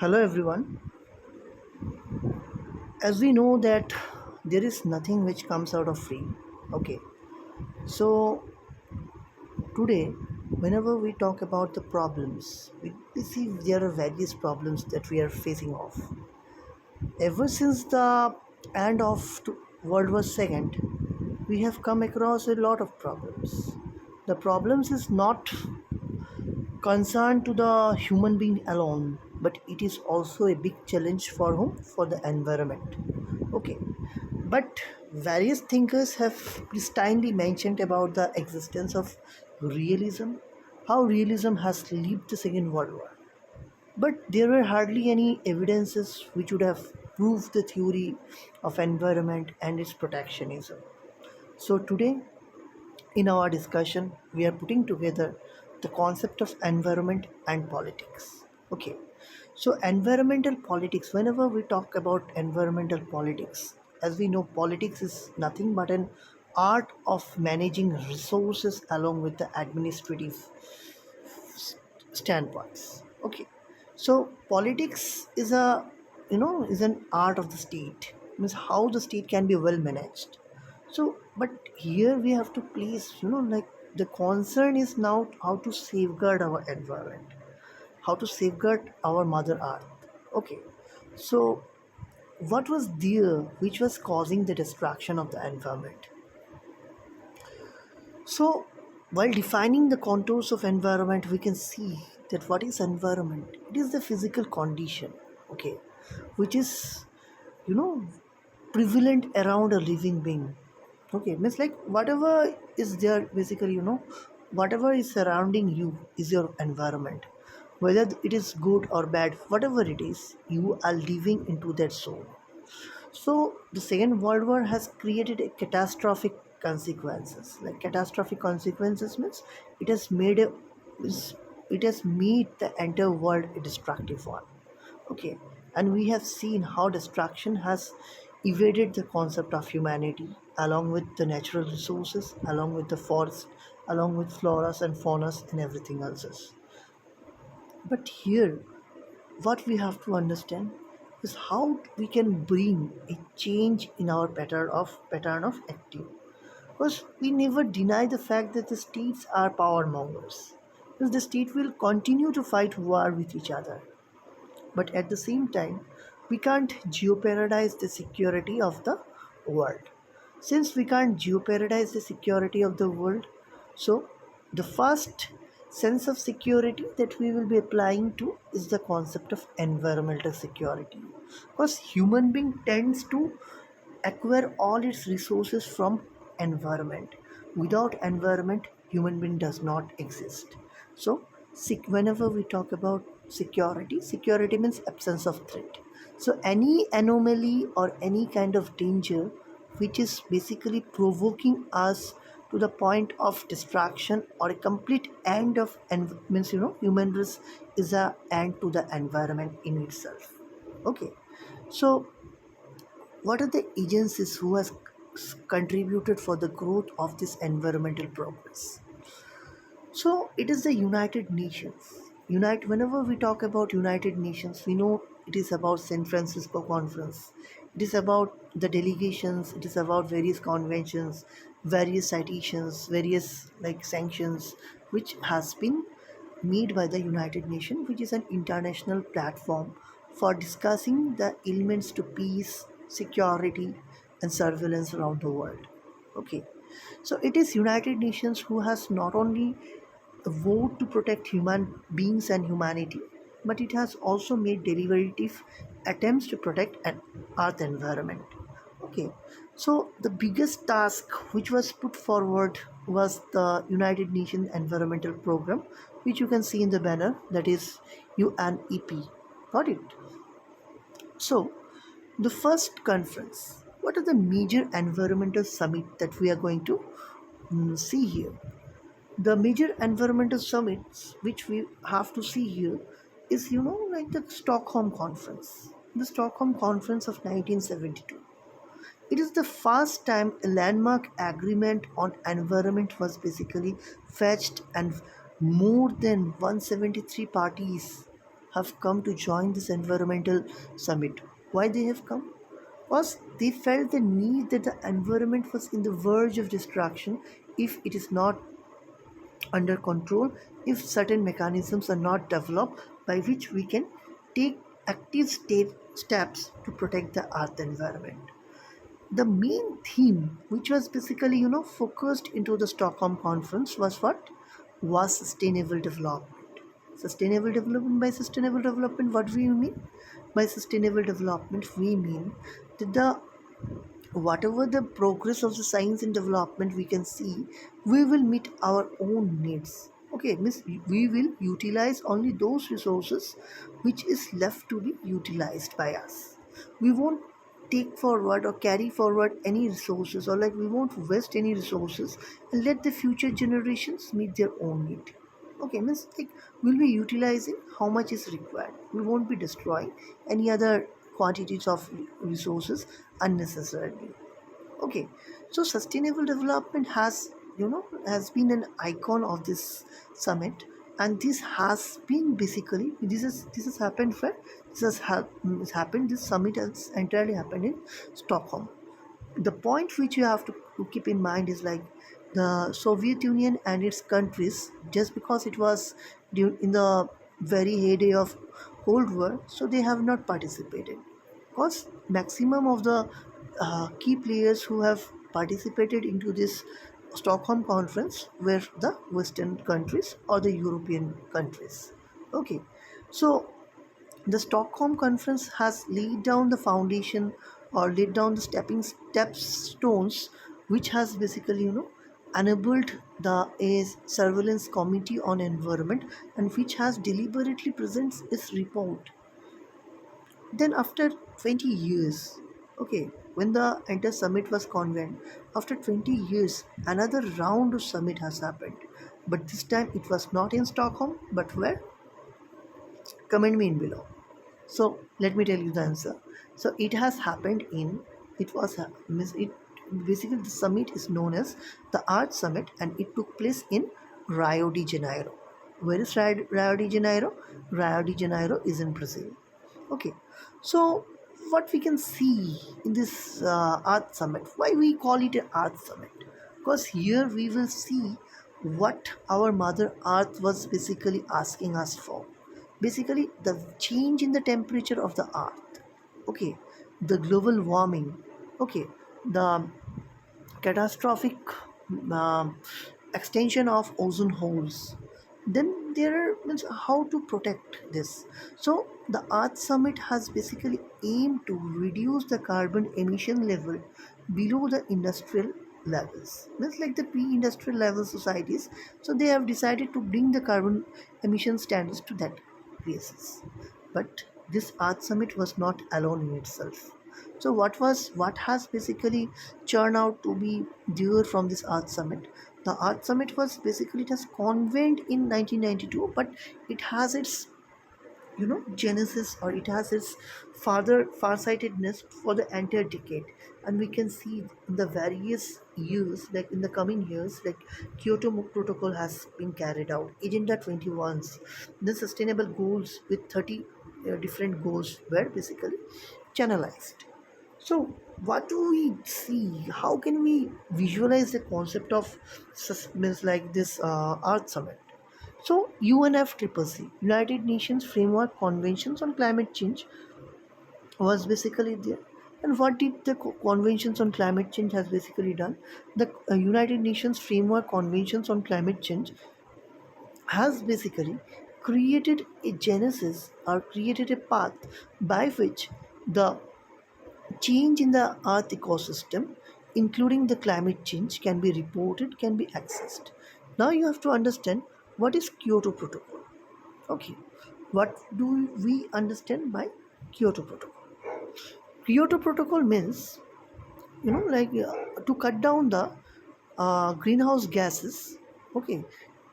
Hello everyone. As we know that there is nothing which comes out of free. Okay. So today whenever we talk about the problems, we see there are various problems that we are facing off. Ever since the end of World War II, we have come across a lot of problems. The problems is not concerned to the human being alone, but it is also a big challenge for whom? For the environment. Okay. But various thinkers have pristinely mentioned about the existence of realism, how realism has led the Second World War. But there were hardly any evidences which would have proved the theory of environment and its protectionism. So today, in our discussion, we are putting together the concept of environment and politics. Okay, so environmental politics, whenever we talk about environmental politics, as we know, politics is nothing but an art of managing resources along with the administrative standpoints. Okay, so politics is is an art of the state, means how the state can be well managed. So but here we have to place, like, the concern is now how to safeguard our environment, how to safeguard our mother earth. Okay, so what was there which was causing the destruction of the environment? So, while defining the contours of environment, we can see that what is environment? It is the physical condition, okay, which is, you know, prevalent around a living being. Okay, means like whatever is there, basically, whatever is surrounding you is your environment. Whether it is good or bad, whatever it is, you are living into that zone. So the Second World War has created a catastrophic consequences. Like catastrophic consequences means it has made a is- it has made the entire world a destructive one. Okay, and we have seen how destruction has evaded the concept of humanity, along with the natural resources, along with the forest, along with floras and faunas and everything else. But here, what we have to understand is how we can bring a change in our pattern of acting, because we never deny the fact that the states are power mongers, because the state will continue to fight war with each other, but at the same time we can't jeopardize the security of the world. Since we can't jeopardize the security of the world, so the first sense of security that we will be applying to is the concept of environmental security, because human being tends to acquire all its resources from environment. Without environment, human being does not exist. So whenever we talk about security means absence of threat. So any anomaly or any kind of danger which is basically provoking us to the point of distraction or a complete end of means, human risk is a end to the environment in itself. Okay, so what are the agencies who has contributed for the growth of this environmental progress? So it is the United Nations. Whenever we talk about United Nations, we know it is about San Francisco Conference. It is about the delegations, it is about various conventions, various citations, various like sanctions, which has been made by the United Nations, which is an international platform for discussing the elements to peace, security, and surveillance around the world. Okay, so it is United Nations who has not only vowed to protect human beings and humanity, but it has also made deliberative attempts to protect an earth environment. Okay, so the biggest task which was put forward was the United Nations Environmental Program, which you can see in the banner, that is UNEP. Got it? So, the first conference. What are the major environmental summit that we are going to see here? The major environmental summits which we have to see here is, like the Stockholm Conference. The Stockholm Conference of 1972. It is the first time a landmark agreement on environment was basically fetched, and more than 173 parties have come to join this environmental summit. Why they have come? Because they felt the need that the environment was in the verge of destruction if it is not under control, if certain mechanisms are not developed by which we can take active steps to protect the earth environment. The main theme, which was basically focused into the Stockholm conference, was what? Was sustainable development. Sustainable development. By sustainable development, what do we mean? By sustainable development, we mean that the whatever the progress of the science and development we can see, we will meet our own needs. Okay, means we will utilize only those resources which is left to be utilized by us. We won't take forward or carry forward any resources, or like we won't waste any resources and let the future generations meet their own need. Okay, means like we'll be utilizing how much is required. We won't be destroying any other quantities of resources unnecessarily. Okay, so sustainable development has been an icon of this summit, and this has been basically this has happened where this happened. This summit has entirely happened in Stockholm. The point which you have to keep in mind is like the Soviet Union and its countries, just because it was in the very heyday of Cold War, so they have not participated. Because maximum of the key players who have participated into this Stockholm conference were the Western countries or the European countries. Okay, so the Stockholm Conference has laid down the foundation or laid down the step stones, which has basically enabled the a surveillance committee on environment, and which has deliberately presents its report. Then after 20 years, okay, when the entire summit was convened, after 20 years, another round of summit has happened. But this time it was not in Stockholm, but where? Comment me in below. So let me tell you the answer. So it has happened in, it was it basically the summit is known as the Art Summit, and it took place in Rio de Janeiro. Where is Rio de Janeiro? Rio de Janeiro is in Brazil. Okay, so what we can see in this Art Summit, why we call it an Art Summit? Because here we will see what our Mother Earth was basically asking us for. Basically, the change in the temperature of the Earth. Okay, the global warming. Okay, the catastrophic um, extension of ozone holes. Then there are means how to protect this. So the Earth Summit has basically aimed to reduce the carbon emission level below the industrial levels. Means like the pre-industrial level societies. So they have decided to bring the carbon emission standards to that places. But this Earth Summit was not alone in itself. So what has basically churned out to be there from this Art Summit? The Art Summit was basically, it has convened in 1992, but it has its genesis, or it has its farsightedness for the entire decade. And we can see in the various years, like in the coming years, like Kyoto Protocol has been carried out, Agenda 21's, the sustainable goals with 30 different goals were basically channelized. So, what do we see? How can we visualize the concept of suspense like this Earth Summit? So, UNFCCC, United Nations Framework Conventions on Climate Change, was basically there. And what did the conventions on climate change has basically done? The United Nations Framework Conventions on Climate Change has basically created a genesis, or created a path by which the change in the earth ecosystem, including the climate change, can be reported, can be accessed. Now you have to understand what is Kyoto Protocol. Okay, what do we understand by Kyoto Protocol? Kyoto Protocol means, to cut down the greenhouse gases. Okay,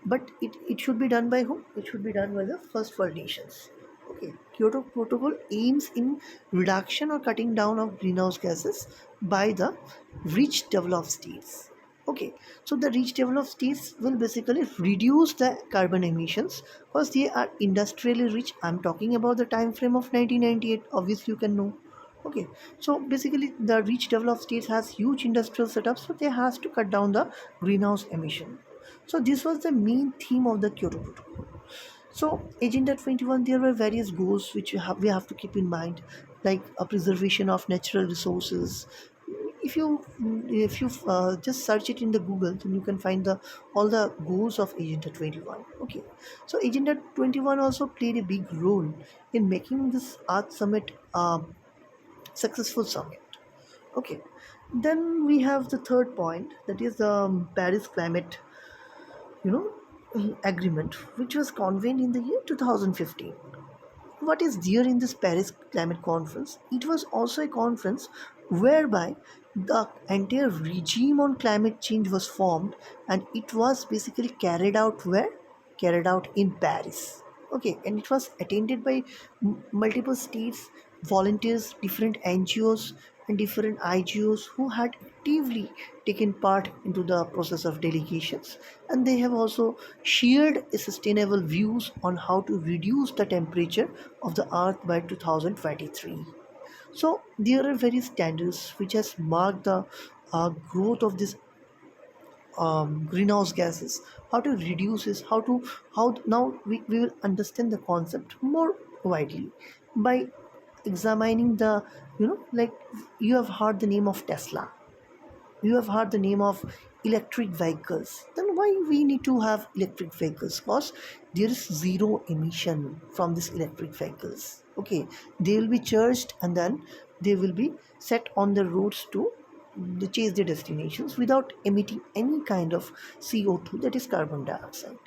but it should be done by whom? It should be done by the first world nations. Okay, Kyoto Protocol aims in reduction or cutting down of greenhouse gases by the rich developed states. Okay, so the rich developed states will basically reduce the carbon emissions because they are industrially rich. I'm talking about the time frame of 1998. Obviously, you can know. Okay, so basically, the rich developed states has huge industrial setups, so they has to cut down the greenhouse emission. So this was the main theme of the Kyoto Protocol. So, Agenda 21, there were various goals which we have to keep in mind, like a preservation of natural resources. If you just search it in the Google, then you can find the all the goals of Agenda 21. Okay, so Agenda 21 also played a big role in making this Art Summit successful summit. Okay, then we have the third point, that is the Paris Climate, you know, agreement, which was convened in the year 2015. What is there in this Paris Climate Conference? It was also a conference whereby the entire regime on climate change was formed, and it was basically carried out where? Carried out in Paris. Okay, and it was attended by multiple states, volunteers, different NGOs, and different IGOs who had actively taken part into the process of delegations, and they have also shared sustainable views on how to reduce the temperature of the earth by 2023. So there are various standards which has marked the growth of this greenhouse gases, how to reduce this, how now we will understand the concept more widely by examining the, like, you have heard the name of Tesla, you have heard the name of electric vehicles. Then why we need to have electric vehicles? Because there is zero emission from these electric vehicles. Okay, they will be charged and then they will be set on the roads to chase their destinations without emitting any kind of CO2, that is carbon dioxide.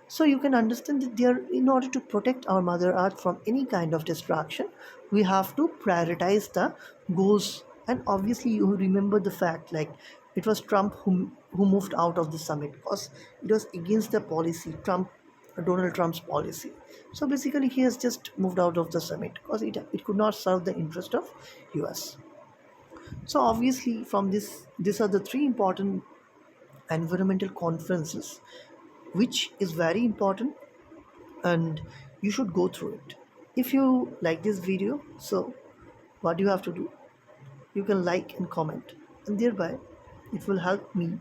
So you can understand that there, in order to protect our Mother Earth from any kind of destruction, we have to prioritize the goals. And obviously, you remember the fact, like, it was Trump who moved out of the summit because it was against the policy, Donald Trump's policy. So basically, he has just moved out of the summit because it could not serve the interest of US. So obviously, from this, these are the three important environmental conferences, which is very important, and you should go through it. If you like this video, so what you have to do, you can like and comment, and thereby it will help me